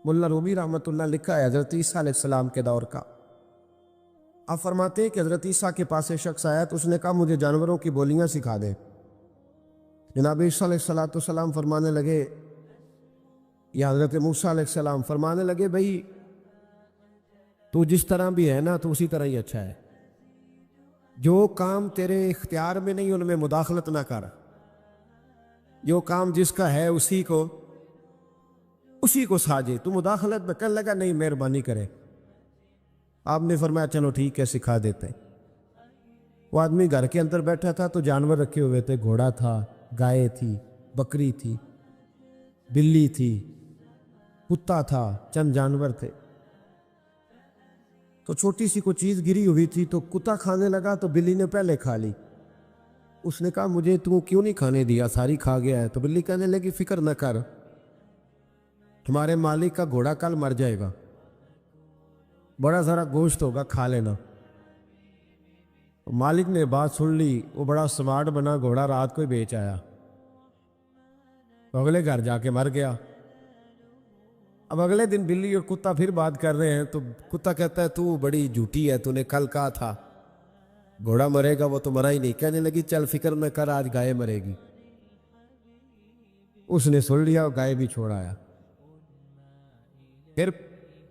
ملا رومی رحمۃ اللہ لکھا ہے حضرت عیسیٰ علیہ السلام کے دور کا۔ آپ فرماتے ہیں کہ حضرت عیسیٰ کے پاس ایک شخص آیا تو اس نے کہا مجھے جانوروں کی بولیاں سکھا دے۔ جناب عیسیٰ علیہ السلام فرمانے لگے، یا حضرت موسیٰ علیہ السلام فرمانے لگے، بھئی تو جس طرح بھی ہے نا تو اسی طرح ہی اچھا ہے، جو کام تیرے اختیار میں نہیں ان میں مداخلت نہ کر، جو کام جس کا ہے اسی کو ساجے، تو مداخلت میں کرنے لگا، نہیں مہربانی کرے۔ آپ نے فرمایا چلو ٹھیک ہے سکھا دیتے ہیں۔ وہ آدمی گھر کے اندر بیٹھا تھا تو جانور رکھے ہوئے تھے، گھوڑا تھا، گائے تھی، بکری تھی، بلی تھی، کتا تھا، چند جانور تھے۔ تو چھوٹی سی کوئی چیز گری ہوئی تھی تو کتا کھانے لگا تو بلی نے پہلے کھا لی۔ اس نے کہا مجھے تو کیوں نہیں کھانے دیا، ساری کھا گیا ہے۔ تو بلی کہنے لگی فکر نہ کر، تمہارے مالک کا گھوڑا کل مر جائے گا، بڑا ذرا گوشت ہوگا، کھا لینا۔ مالک نے بات سن لی، وہ بڑا سمارٹ بنا، گھوڑا رات کو ہی بیچ آیا، اگلے گھر جا کے مر گیا۔ اب اگلے دن بلی اور کتا پھر بات کر رہے ہیں تو کتا کہتا ہے تو بڑی جھوٹی ہے، تو نے کل کہا تھا گھوڑا مرے گا، وہ تو مرا ہی نہیں۔ کہنے لگی چل فکر نہ کر، آج گائے مرے گی۔ اس نے سن لیا اور گائے بھی چھوڑ آیا۔ پھر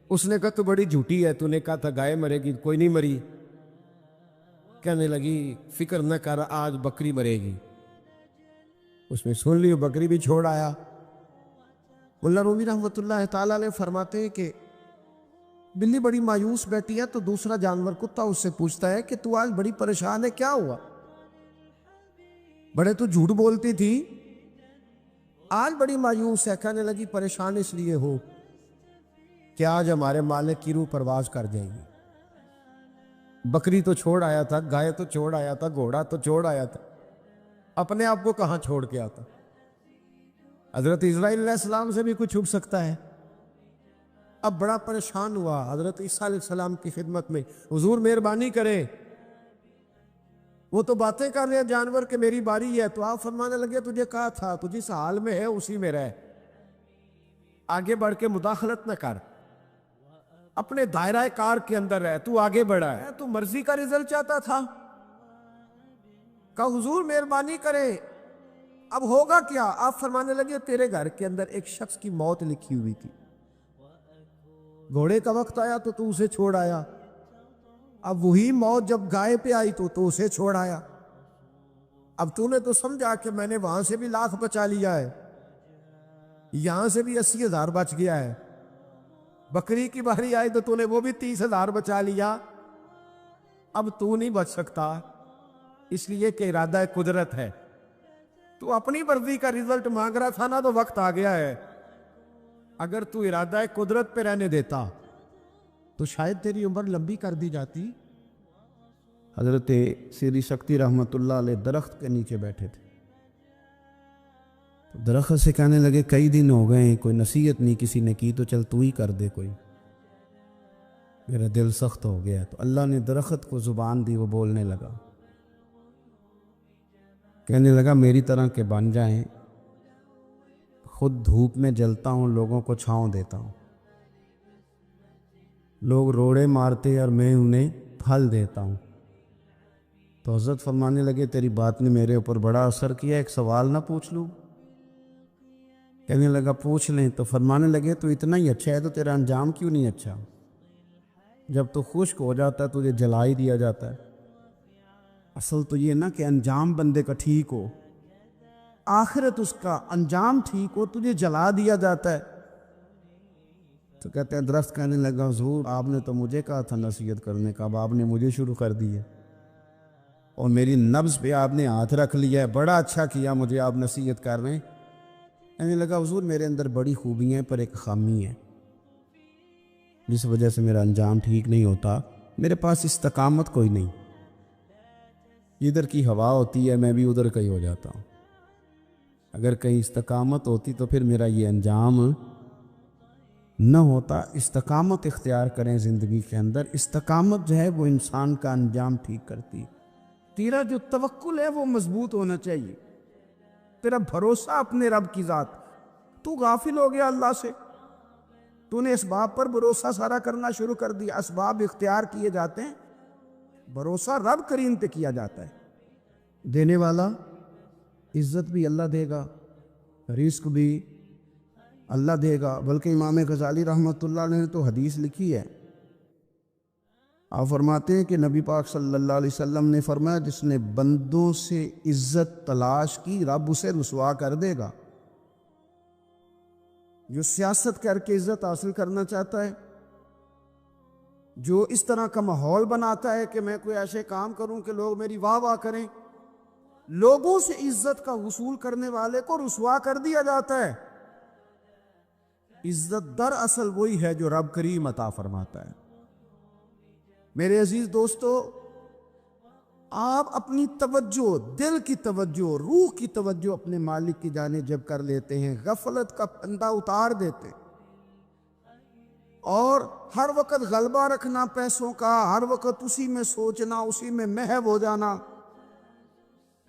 اس نے کہا تو بڑی جھوٹی ہے، تو نے کہا تھا گائے مرے گی، کوئی نہیں مری۔ کہنے لگی فکر نہ کر، آج بکری مرے گی۔ اس نے سن لی، بکری بھی چھوڑ آیا۔ ملا رومی رحمۃ اللہ تعالیٰ علیہ فرماتے ہیں کہ بلی بڑی مایوس بیٹھی ہے تو دوسرا جانور کتا اس سے پوچھتا ہے کہ تو آج بڑی پریشان ہے، کیا ہوا؟ بڑے تو جھوٹ بولتی تھی، آج بڑی مایوس ہے۔ کہنے لگی پریشان اس لیے ہو کہ آج ہمارے مالک کی روح پرواز کر جائے گی۔ بکری تو چھوڑ آیا تھا، گائے تو چھوڑ آیا تھا، گھوڑا تو چھوڑ آیا تھا، اپنے آپ کو کہاں چھوڑ کے آتا؟ حضرت اسرائیل علیہ السلام سے بھی کچھ چھپ سکتا ہے؟ اب بڑا پریشان ہوا، حضرت عیسیٰ علیہ السلام کی خدمت میں، حضور مہربانی کرے، وہ تو باتیں کر رہے ہیں جانور کہ میری باری ہے۔ تو آپ فرمانے لگے تجھے کہا تھا تو جس حال میں ہے اسی میں رہ، آگے بڑھ کے مداخلت نہ کر، اپنے دائرہ کار کے اندر رہ، تو آگے بڑھا ہے، تو مرضی کا رزلٹ چاہتا تھا۔ کہا حضور مہربانی کرے، اب ہوگا کیا؟ آپ فرمانے لگے تیرے گھر کے اندر ایک شخص کی موت لکھی ہوئی تھی، گھوڑے کا وقت آیا تو اسے چھوڑ آیا، اب وہی موت جب گائے پہ آئی تو اسے چھوڑ آیا۔ اب تو نے تو سمجھا کہ میں نے وہاں سے بھی لاکھ بچا لیا ہے، یہاں سے بھی 80,000 بچ گیا ہے، بکری کی باری آئی تو نے وہ بھی 30,000 بچا لیا۔ اب تو نہیں بچ سکتا، اس لیے کہ ارادہ قدرت ہے، تو اپنی مرضی کا رزلٹ مانگ رہا تھا نا، تو وقت آ گیا ہے۔ اگر تو ارادہ قدرت پہ رہنے دیتا تو شاید تیری عمر لمبی کر دی جاتی۔ حضرت سری شکتی رحمت اللہ علیہ درخت کے نیچے بیٹھے تھے، تو درخت سے کہنے لگے کئی دن ہو گئے کوئی نصیحت نہیں کسی نے کی، تو چل تو ہی کر دے کوئی، میرا دل سخت ہو گیا۔ تو اللہ نے درخت کو زبان دی، وہ بولنے لگا، کہنے لگا میری طرح کے بن جائیں، خود دھوپ میں جلتا ہوں، لوگوں کو چھاؤں دیتا ہوں، لوگ روڑے مارتے اور میں انہیں پھل دیتا ہوں۔ تو حضرت فرمانے لگے تیری بات نے میرے اوپر بڑا اثر کیا، ایک سوال نہ پوچھ لوں؟ کہنے لگا پوچھ لیں۔ تو فرمانے لگے تو اتنا ہی اچھا ہے تو تیرا انجام کیوں نہیں اچھا؟ جب تو خشک ہو جاتا ہے تجھے جلا ہی دیا جاتا ہے۔ اصل تو یہ نا کہ انجام بندے کا ٹھیک ہو، آخرت اس کا انجام ٹھیک ہو، تجھے جلا دیا جاتا ہے۔ تو کہتے ہیں درخت کہنے لگا حضور آپ نے تو مجھے کہا تھا نصیحت کرنے کا، اب آپ نے مجھے شروع کر دی ہے، اور میری نبض پہ آپ نے ہاتھ رکھ لیا ہے، بڑا اچھا کیا مجھے آپ نصیحت کر رہے ہیں۔ کہنے لگا حضور میرے اندر بڑی خوبیاں ہیں پر ایک خامی ہے، جس وجہ سے میرا انجام ٹھیک نہیں ہوتا، میرے پاس استقامت کوئی نہیں، ادھر کی ہوا ہوتی ہے میں بھی ادھر کا ہی ہو جاتا ہوں، اگر کہیں استقامت ہوتی تو پھر میرا یہ انجام نہ ہوتا۔ استقامت اختیار کریں زندگی کے اندر، استقامت جو ہے وہ انسان کا انجام ٹھیک کرتی ہے۔ تیرا جو توکل ہے وہ مضبوط ہونا چاہیے، تیرا بھروسہ اپنے رب کی ذات، تو غافل ہو گیا اللہ سے، تو نے اسباب پر بھروسہ سارا کرنا شروع کر دیا. اسباب اختیار کیے جاتے ہیں, بھروسہ رب کریم پہ کیا جاتا ہے. دینے والا, عزت بھی اللہ دے گا, رزق بھی اللہ دے گا. بلکہ امام غزالی رحمۃ اللہ علیہ نے تو حدیث لکھی ہے, آپ فرماتے ہیں کہ نبی پاک صلی اللہ علیہ وسلم نے فرمایا جس نے بندوں سے عزت تلاش کی رب اسے رسوا کر دے گا. جو سیاست کر کے عزت حاصل کرنا چاہتا ہے, جو اس طرح کا ماحول بناتا ہے کہ میں کوئی ایسے کام کروں کہ لوگ میری واہ واہ کریں, لوگوں سے عزت کا حصول کرنے والے کو رسوا کر دیا جاتا ہے. عزت در اصل وہی ہے جو رب کریم عطا فرماتا ہے. میرے عزیز دوستو, آپ اپنی توجہ, دل کی توجہ, روح کی توجہ اپنے مالک کی جانب جب کر لیتے ہیں, غفلت کا پردہ اتار دیتے اور ہر وقت غلبہ رکھنا پیسوں کا, ہر وقت اسی میں سوچنا, اسی میں محو ہو جانا,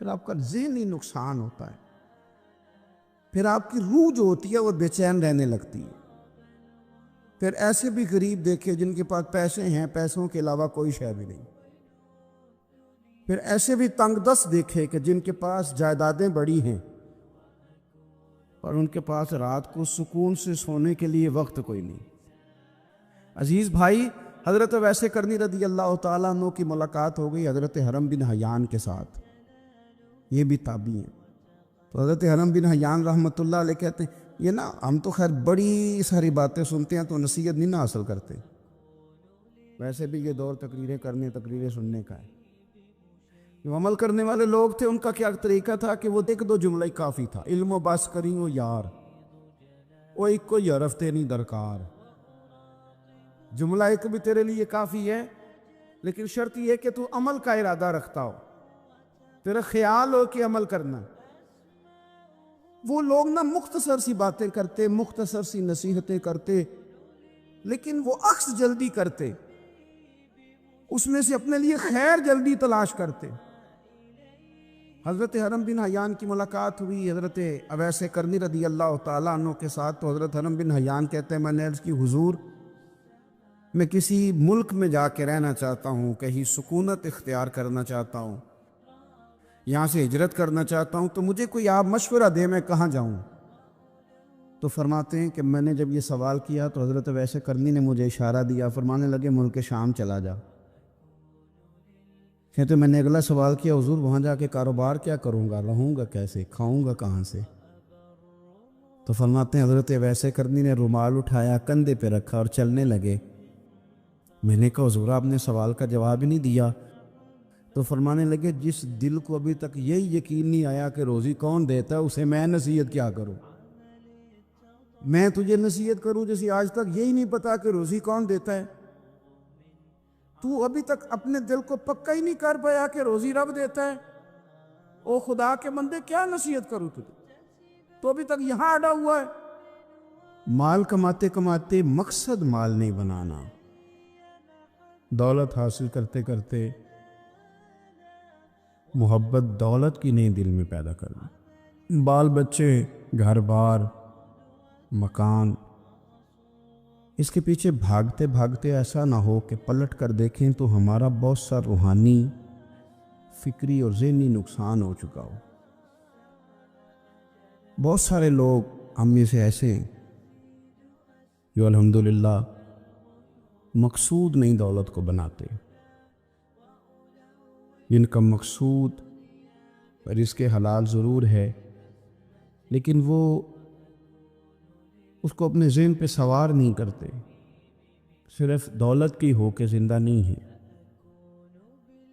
پھر آپ کا ذہنی نقصان ہوتا ہے. پھر آپ کی روح جو ہوتی ہے وہ بے چین رہنے لگتی ہے. پھر ایسے بھی غریب دیکھے جن کے پاس پیسے ہیں, پیسوں کے علاوہ کوئی شے بھی نہیں. پھر ایسے بھی تنگ دست دیکھے کہ جن کے پاس جائیدادیں بڑی ہیں اور ان کے پاس رات کو سکون سے سونے کے لیے وقت کوئی نہیں. عزیز بھائی, حضرت ویس کرنی رضی اللہ تعالیٰ عنہ کی ملاقات ہو گئی حضرت حرم بن حیان کے ساتھ. یہ بھی تابعی ہیں. تو حضرت حرم بن حیان رحمۃ اللہ علیہ کہتے ہیں یہ نا ہم تو خیر بڑی ساری باتیں سنتے ہیں تو نصیحت نہیں نہ حاصل کرتے. ویسے بھی یہ دور تقریریں کرنے, تقریریں سننے کا ہے. جو عمل کرنے والے لوگ تھے ان کا کیا طریقہ تھا کہ وہ ایک دو جملہ ہی کافی تھا. علم و بس کریو یار, وہ ایک کوئی حرف تے نہیں درکار. جملہ ایک بھی تیرے لیے کافی ہے, لیکن شرط یہ کہ تو عمل کا ارادہ رکھتا ہو, تیرا خیال ہو کہ عمل کرنا. وہ لوگ نا مختصر سی باتیں کرتے, مختصر سی نصیحتیں کرتے, لیکن وہ عکس جلدی کرتے, اس میں سے اپنے لیے خیر جلدی تلاش کرتے. حضرت حرم بن حیان کی ملاقات ہوئی حضرت اویس کرنی رضی اللہ تعالیٰ عنہ کے ساتھ. تو حضرت حرم بن حیان کہتے ہیں میں نے عرض کی حضور میں کسی ملک میں جا کے رہنا چاہتا ہوں, کہیں سکونت اختیار کرنا چاہتا ہوں, یہاں سے ہجرت کرنا چاہتا ہوں, تو مجھے کوئی آپ مشورہ دے میں کہاں جاؤں. تو فرماتے ہیں کہ میں نے جب یہ سوال کیا تو حضرت ویس کرنی نے مجھے اشارہ دیا, فرمانے لگے ملک شام چلا جا. کہتے میں نے اگلا سوال کیا حضور وہاں جا کے کاروبار کیا کروں گا, رہوں گا کیسے, کھاؤں گا کہاں سے. تو فرماتے ہیں حضرت ویس کرنی نے رومال اٹھایا, کندھے پہ رکھا اور چلنے لگے. میں نے کہا حضور آپ نے سوال کا جواب ہی نہیں دیا. تو فرمانے لگے جس دل کو ابھی تک یہی یقین نہیں آیا کہ روزی کون دیتا ہے اسے میں نصیحت کیا کروں. میں تجھے نصیحت کروں جیسے آج تک یہی نہیں پتا کہ روزی کون دیتا ہے. تو ابھی تک اپنے دل کو پکا ہی نہیں کر پایا کہ روزی رب دیتا ہے. او خدا کے بندے کیا نصیحت کروں تجھے, تو ابھی تک یہاں اڑا ہوا ہے. مال کماتے کماتے مقصد مال نہیں بنانا, دولت حاصل کرتے کرتے محبت دولت کی نہیں دل میں پیدا کرنا. بال بچے, گھر بار, مکان, اس کے پیچھے بھاگتے بھاگتے ایسا نہ ہو کہ پلٹ کر دیکھیں تو ہمارا بہت سا روحانی, فکری اور ذہنی نقصان ہو چکا ہو. بہت سارے لوگ ہم میں سے ایسے ہیں جو الحمدللہ مقصود نہیں دولت کو بناتے, جن کا مقصود رزق کے حلال ضرور ہے لیکن وہ اس کو اپنے ذہن پہ سوار نہیں کرتے, صرف دولت کی ہو کے زندہ نہیں ہے,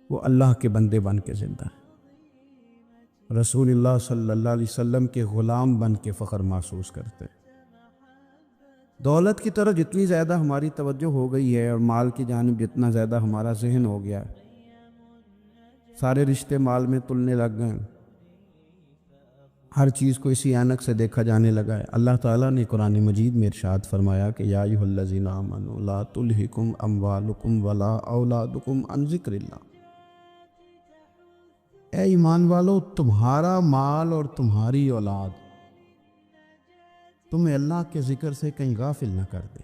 وہ اللہ کے بندے بن کے زندہ ہیں, رسول اللہ صلی اللہ علیہ وسلم کے غلام بن کے فخر محسوس کرتے. دولت کی طرف جتنی زیادہ ہماری توجہ ہو گئی ہے اور مال کی جانب جتنا زیادہ ہمارا ذہن ہو گیا ہے, سارے رشتے مال میں تلنے لگ گئے, ہر چیز کو اسی عینک سے دیکھا جانے لگا ہے. اللہ تعالیٰ نے قرآن مجید میں ارشاد فرمایا کہ یا ایھا الذین آمنوا لا تلہکم اموالکم ولا اولادکم عن ذکر اللہ. اے ایمان والو, تمہارا مال اور تمہاری اولاد تمہیں اللہ کے ذکر سے کہیں غافل نہ کر دے.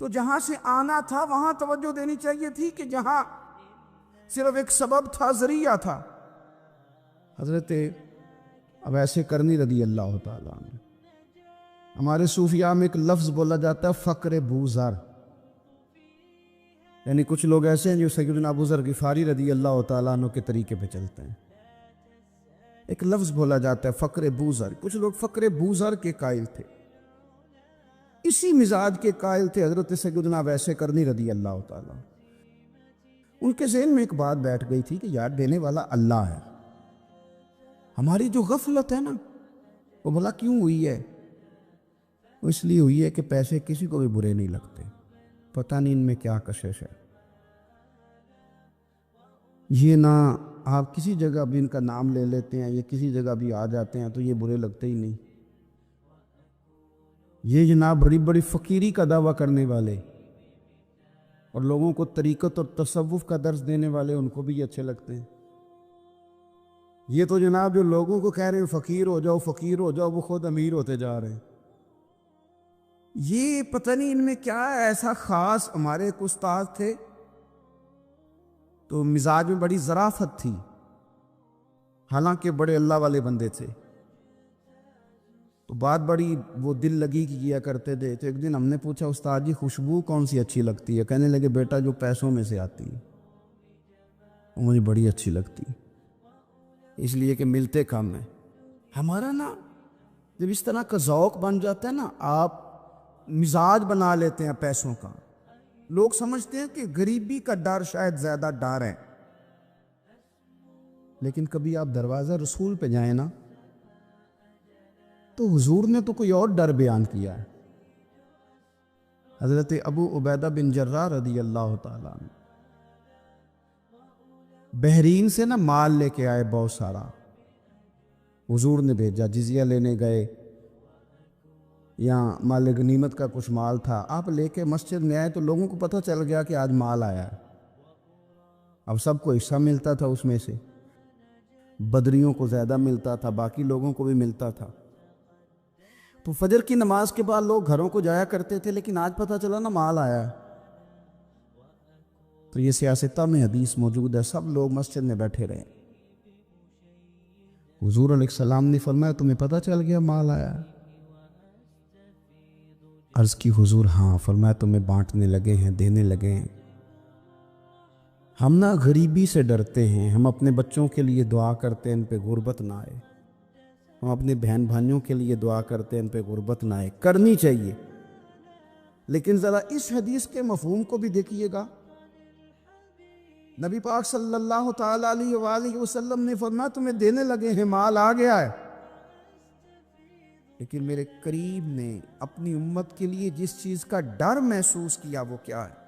تو جہاں سے آنا تھا وہاں توجہ دینی چاہیے تھی کہ جہاں صرف ایک سبب تھا، ذریعہ تھا۔ حضرت اویس کرنی رضی اللہ تعالیٰ عنہ، ہمارے صوفیاء میں ایک لفظ بولا جاتا ہے فقر بوذر، یعنی کچھ لوگ ایسے ہیں جو سیدنا ابو ذر غفاری رضی اللہ تعالیٰ عنہ کے طریقے پہ چلتے ہیں۔ ایک لفظ بولا جاتا ہے فقر بوذر، کچھ لوگ فقر بوذر کے قائل تھے، اسی مزاج کے قائل تھے حضرت سیدنا اویس کرنی رضی اللہ تعالیٰ۔ ان کے ذہن میں ایک بات بیٹھ گئی تھی کہ یار دینے والا اللہ ہے، ہماری جو غفلت ہے نا وہ بھلا کیوں ہوئی ہے؟ وہ اس لیے ہوئی ہے کہ پیسے کسی کو بھی برے نہیں لگتے، پتہ نہیں ان میں کیا کشش ہے۔ یہ نہ آپ کسی جگہ بھی ان کا نام لے لیتے ہیں، یہ کسی جگہ بھی آ جاتے ہیں تو یہ برے لگتے ہی نہیں۔ یہ جناب بڑی بڑی فقیری کا دعویٰ کرنے والے اور لوگوں کو طریقت اور تصوف کا درس دینے والے، ان کو بھی یہ اچھے لگتے ہیں۔ یہ تو جناب جو لوگوں کو کہہ رہے ہیں فقیر ہو جاؤ فقیر ہو جاؤ، وہ خود امیر ہوتے جا رہے ہیں۔ یہ پتہ نہیں ان میں کیا ایسا خاص۔ ہمارے ایک استاد تھے تو مزاج میں بڑی ظرافت تھی، حالانکہ بڑے اللہ والے بندے تھے، تو بات بڑی وہ دل لگی کی کیا کرتے تھے۔ تو ایک دن ہم نے پوچھا استاد جی خوشبو کون سی اچھی لگتی ہے؟ کہنے لگے بیٹا جو پیسوں میں سے آتی ہے وہ مجھے بڑی اچھی لگتی ہے، اس لیے کہ ملتے کم ہیں۔ ہمارا نا جب اس طرح کا ذوق بن جاتا ہے نا، آپ مزاج بنا لیتے ہیں پیسوں کا، لوگ سمجھتے ہیں کہ غریبی کا ڈر شاید زیادہ ڈر ہے، لیکن کبھی آپ دروازہ رسول پہ جائیں نا تو حضور نے تو کوئی اور ڈر بیان کیا ہے۔ حضرت ابو عبیدہ بن جراح رضی اللہ تعالیٰ عنہ بحرین سے نا مال لے کے آئے بہت سارا، حضور نے بھیجا، جزیہ لینے گئے یا مال غنیمت کا کچھ مال تھا، آپ لے کے مسجد میں آئے تو لوگوں کو پتہ چل گیا کہ آج مال آیا ہے۔ اب سب کو حصہ ملتا تھا اس میں سے، بدریوں کو زیادہ ملتا تھا، باقی لوگوں کو بھی ملتا تھا۔ تو فجر کی نماز کے بعد لوگ گھروں کو جایا کرتے تھے، لیکن آج پتہ چلا نا مال آیا ہے، تو یہ سیاستہ میں حدیث موجود ہے، سب لوگ مسجد میں بیٹھے رہے۔ حضور علیہ السلام نے فرمایا تمہیں پتہ چل گیا مال آیا ہے؟ عرض کی حضور ہاں۔ فرمایا تمہیں بانٹنے لگے ہیں، دینے لگے ہیں۔ ہم نا غریبی سے ڈرتے ہیں، ہم اپنے بچوں کے لیے دعا کرتے ہیں ان پہ غربت نہ آئے، ہم اپنے بہن بھائیوں کے لیے دعا کرتے ہیں ان پہ غربت نہ آئے، کرنی چاہیے، لیکن ذرا اس حدیث کے مفہوم کو بھی دیکھیے گا۔ نبی پاک صلی اللہ تعالیٰ علیہ وآلہ وسلم نے فرمایا تمہیں دینے لگے ہیں، مال آ گیا ہے، لیکن میرے قریب نے اپنی امت کے لیے جس چیز کا ڈر محسوس کیا وہ کیا ہے؟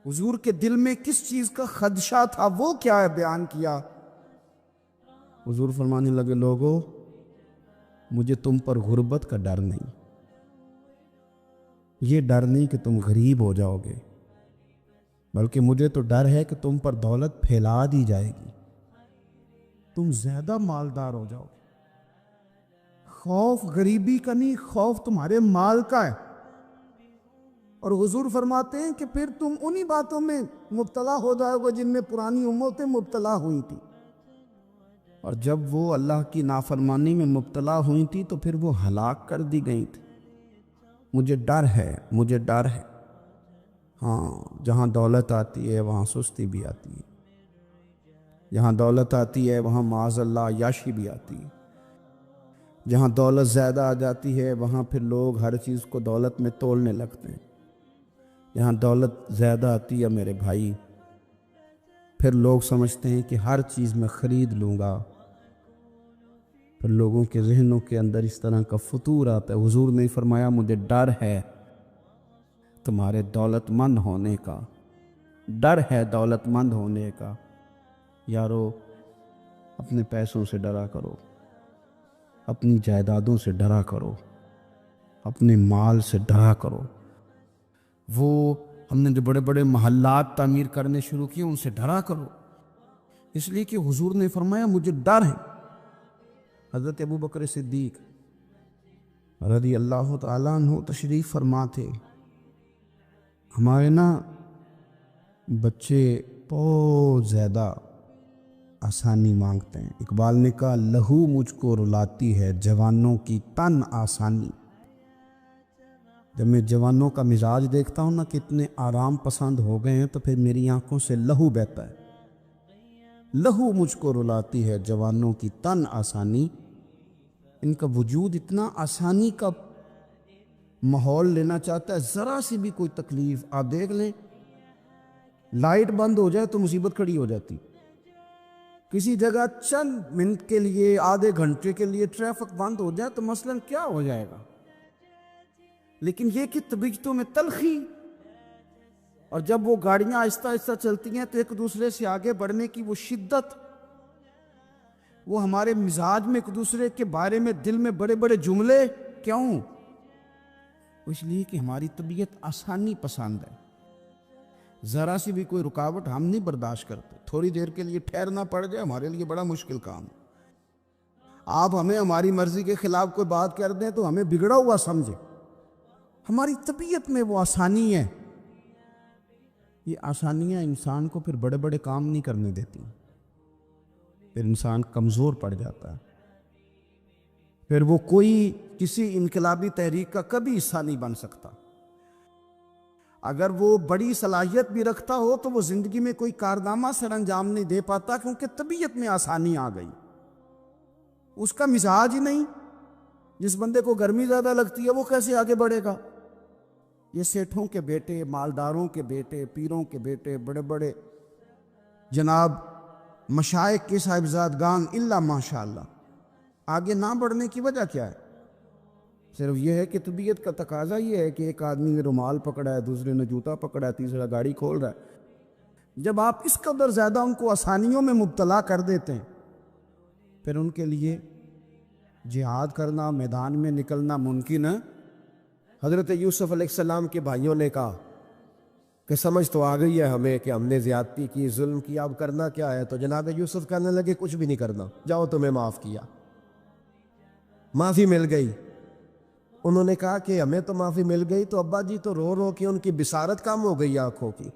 حضور کے دل میں کس چیز کا خدشہ تھا وہ کیا ہے بیان کیا۔ حضور فرمانے لگے لوگو مجھے تم پر غربت کا ڈر نہیں، یہ ڈر نہیں کہ تم غریب ہو جاؤ گے، بلکہ مجھے تو ڈر ہے کہ تم پر دولت پھیلا دی جائے گی، تم زیادہ مالدار ہو جاؤ گے۔ خوف غریبی کا نہیں، خوف تمہارے مال کا ہے۔ اور حضور فرماتے ہیں کہ پھر تم انہی باتوں میں مبتلا ہو جاؤ گے جن میں پرانی امتیں مبتلا ہوئی تھی، اور جب وہ اللہ کی نافرمانی میں مبتلا ہوئی تھی تو پھر وہ ہلاک کر دی گئی تھی۔ مجھے ڈر ہے، مجھے ڈر ہے۔ ہاں جہاں دولت آتی ہے وہاں سستی بھی آتی ہے، جہاں دولت آتی ہے وہاں معاذ اللہ عیاشی بھی آتی ہے، جہاں دولت زیادہ آ جاتی ہے وہاں پھر لوگ ہر چیز کو دولت میں تولنے لگتے ہیں۔ جہاں دولت زیادہ آتی ہے میرے بھائی پھر لوگ سمجھتے ہیں کہ ہر چیز میں خرید لوں گا، پھر لوگوں کے ذہنوں کے اندر اس طرح کا فطور آتا ہے۔ حضور نے فرمایا مجھے ڈر ہے تمہارے دولت مند ہونے کا، ڈر ہے دولت مند ہونے کا۔ یارو اپنے پیسوں سے ڈرا کرو، اپنی جائیدادوں سے ڈرا کرو، اپنے مال سے ڈرا کرو۔ وہ ہم نے جو بڑے بڑے محلات تعمیر کرنے شروع کیے ان سے ڈرا کرو، اس لیے کہ حضور نے فرمایا مجھے ڈر ہے۔ حضرت ابو بکر صدیق رضی اللہ تعالیٰ عنہ تشریف فرما تھے، ہمارے نا بچے بہت زیادہ آسانی مانگتے ہیں. اقبال نے کہا لہو مجھ کو رلاتی ہے جوانوں کی تن آسانی. جب میں جوانوں کا مزاج دیکھتا ہوں نا کتنے آرام پسند ہو گئے ہیں تو پھر میری آنکھوں سے لہو بہتا ہے. لہو مجھ کو رلاتی ہے جوانوں کی تن آسانی. ان کا وجود اتنا آسانی کا ماحول لینا چاہتا ہے. ذرا سی بھی کوئی تکلیف آپ دیکھ لیں, لائٹ بند ہو جائے تو مصیبت کھڑی ہو جاتی. کسی جگہ چند منٹ کے لیے آدھے گھنٹے کے لیے ٹریفک بند ہو جائے تو مثلاً کیا ہو جائے گا. لیکن یہ کہ طبیعتوں میں تلخی, اور جب وہ گاڑیاں آہستہ آہستہ چلتی ہیں تو ایک دوسرے سے آگے بڑھنے کی وہ شدت, وہ ہمارے مزاج میں ایک دوسرے کے بارے میں دل میں بڑے بڑے جملے. کیوں؟ اس لیے کہ ہماری طبیعت آسانی پسند ہے. ذرا سی بھی کوئی رکاوٹ ہم نہیں برداشت کرتے. تھوڑی دیر کے لیے ٹھہرنا پڑ جائے ہمارے لیے بڑا مشکل کام. آپ ہمیں ہماری مرضی کے خلاف کوئی بات کر دیں تو ہمیں بگڑا ہوا سمجھے. ہماری طبیعت میں وہ آسانی ہے. یہ آسانیاں انسان کو پھر بڑے بڑے کام نہیں کرنے دیتی. پھر انسان کمزور پڑ جاتا ہے. پھر وہ کوئی کسی انقلابی تحریک کا کبھی حصہ نہیں بن سکتا. اگر وہ بڑی صلاحیت بھی رکھتا ہو تو وہ زندگی میں کوئی کارنامہ سر انجام نہیں دے پاتا, کیونکہ طبیعت میں آسانی آ گئی. اس کا مزاج ہی نہیں. جس بندے کو گرمی زیادہ لگتی ہے وہ کیسے آگے بڑھے گا؟ یہ سیٹھوں کے بیٹے, مالداروں کے بیٹے, پیروں کے بیٹے, بڑے بڑے جناب مشائخ کے صاحبزادگان الا ماشاءاللہ آگے نہ بڑھنے کی وجہ کیا ہے؟ صرف یہ ہے کہ طبیعت کا تقاضا یہ ہے کہ ایک آدمی نے رومال پکڑا ہے, دوسرے نے جوتا پکڑا ہے, تیسرا گاڑی کھول رہا ہے. جب آپ اس قدر زیادہ ان کو آسانیوں میں مبتلا کر دیتے ہیں پھر ان کے لیے جہاد کرنا, میدان میں نکلنا ممکن ہے. حضرت یوسف علیہ السلام کے بھائیوں نے کہا کہ سمجھ تو آ گئی ہے ہمیں کہ ہم نے زیادتی کی, ظلم کیا, اب کرنا کیا ہے؟ تو جناب یوسف کہنے لگے کچھ بھی نہیں کرنا, جاؤ تمہیں معاف کیا. معافی مل گئی. انہوں نے کہا کہ ہمیں تو معافی مل گئی, تو ابا جی تو رو رو کے ان کی بصارت کم ہو گئی آنکھوں کی.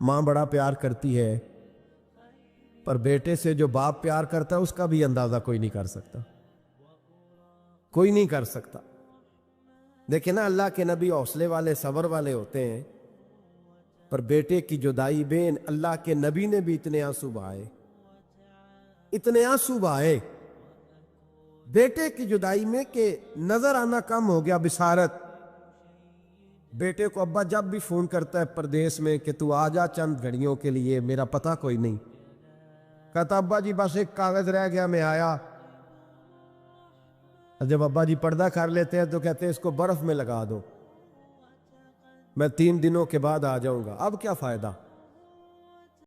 ماں بڑا پیار کرتی ہے, پر بیٹے سے جو باپ پیار کرتا ہے اس کا بھی اندازہ کوئی نہیں کر سکتا. کوئی نہیں کر سکتا. دیکھیں نا, اللہ کے نبی حوصلے والے, صبر والے ہوتے ہیں, پر بیٹے کی جدائی بین اللہ کے نبی نے بھی اتنے آنسو بہائے, اتنے آنسو بہائے بیٹے کی جدائی میں کہ نظر آنا کم ہو گیا, بصارت. بیٹے کو ابا جب بھی فون کرتا ہے پردیس میں کہ تو آ جا چند گھڑیوں کے لیے, میرا پتہ کوئی نہیں. کہتا ابا جی بس ایک کاغذ رہ گیا, میں آیا. جب ابا جی پردہ کر لیتے ہیں تو کہتے ہیں اس کو برف میں لگا دو, میں 3 دنوں کے بعد آ جاؤں گا. اب کیا فائدہ؟